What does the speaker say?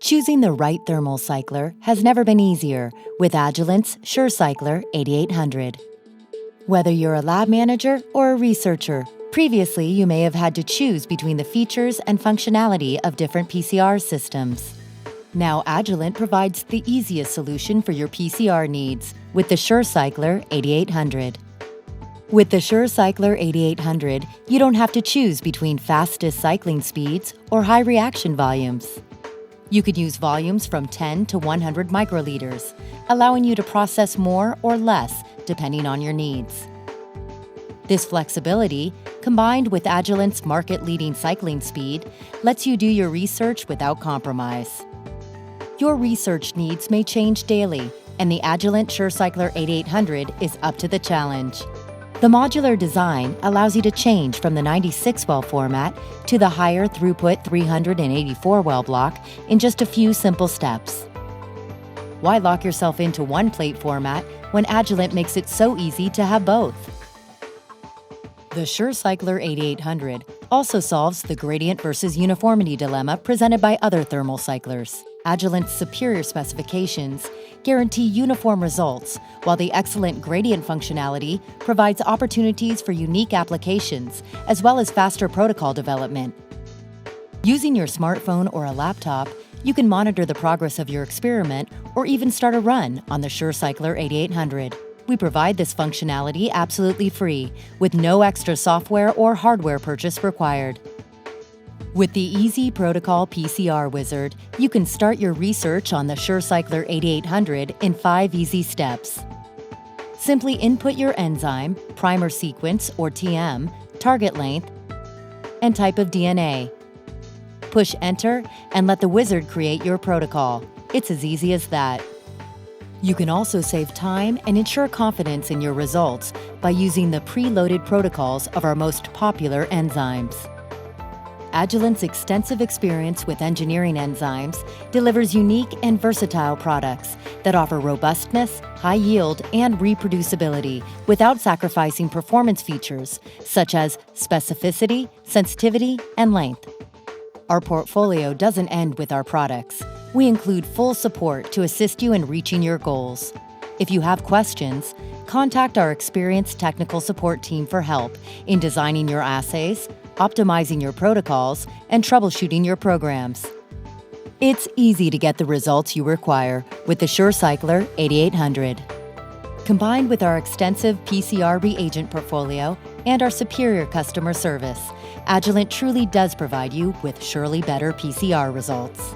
Choosing the right thermal cycler has never been easier with Agilent's SureCycler 8800. Whether you're a lab manager or a researcher, previously you may have had to choose between the features and functionality of different PCR systems. Now Agilent provides the easiest solution for your PCR needs with the SureCycler 8800. With the SureCycler 8800, you don't have to choose between fastest cycling speeds or high reaction volumes. You could use volumes from 10 to 100 microliters, allowing you to process more or less depending on your needs. This flexibility, combined with Agilent's market-leading cycling speed, lets you do your research without compromise. Your research needs may change daily, and the Agilent SureCycler 8800 is up to the challenge. The modular design allows you to change from the 96-well format to the higher throughput 384-well block in just a few simple steps. Why lock yourself into one plate format when Agilent makes it so easy to have both? The SureCycler 8800 also solves the gradient versus uniformity dilemma presented by other thermal cyclers. Agilent's superior specifications guarantee uniform results, while the excellent gradient functionality provides opportunities for unique applications, as well as faster protocol development. Using your smartphone or a laptop, you can monitor the progress of your experiment or even start a run on the SureCycler 8800. We provide this functionality absolutely free, with no extra software or hardware purchase required. With the Easy Protocol PCR Wizard, you can start your research on the SureCycler 8800 in 5 easy steps. Simply input your enzyme, primer sequence or TM, target length, and type of DNA. Push Enter and let the wizard create your protocol. It's as easy as that. You can also save time and ensure confidence in your results by using the preloaded protocols of our most popular enzymes. Agilent's extensive experience with engineering enzymes delivers unique and versatile products that offer robustness, high yield, and reproducibility without sacrificing performance features such as specificity, sensitivity, and length. Our portfolio doesn't end with our products. We include full support to assist you in reaching your goals. If you have questions, contact our experienced technical support team for help in designing your assays, optimizing your protocols, and troubleshooting your programs. It's easy to get the results you require with the SureCycler 8800. Combined with our extensive PCR reagent portfolio and our superior customer service, Agilent truly does provide you with surely better PCR results.